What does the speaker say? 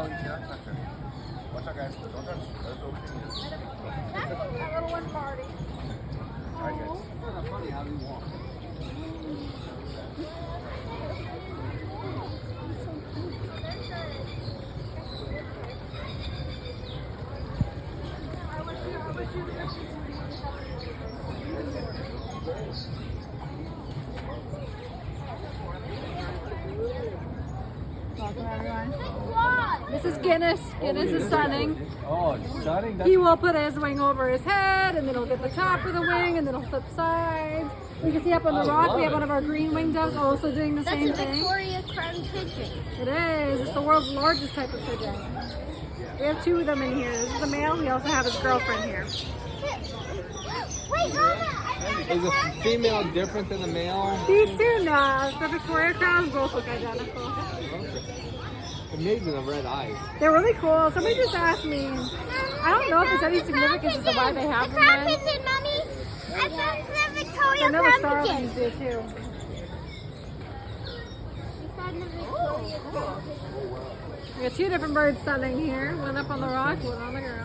No, you cannot touch her. Watch out, guys. Don't touch. Let us open it. That little one party. Alright, guys. It's kind of funny how you walk. Welcome everyone. This is Guinness. Guinness is sunning. Oh, it's sunning. He will put his wing over his head, and then he'll get the top of the wing, and then he'll flip sides. We can see up on the rock, we have one of our green wing doves also doing the same That's a thing. Victoria Crown pigeon. It is. It's the world's largest type of pigeon. We have two of them in here. This is the male. We also have his girlfriend here. Wait, Mama! Is the female different than the male? These two, no. The Victoria Crowns both look identical. Amazing, the red eyes. They're really cool. Somebody just asked me, I don't know if there's any significance as to why they have them Crown then. pigeon, Mommy! I found the I Victoria know the Crown starlings pigeon. do too. We found the Victoria Crown pigeon. We got two different birds sunning here. One up on the rock, one on the ground.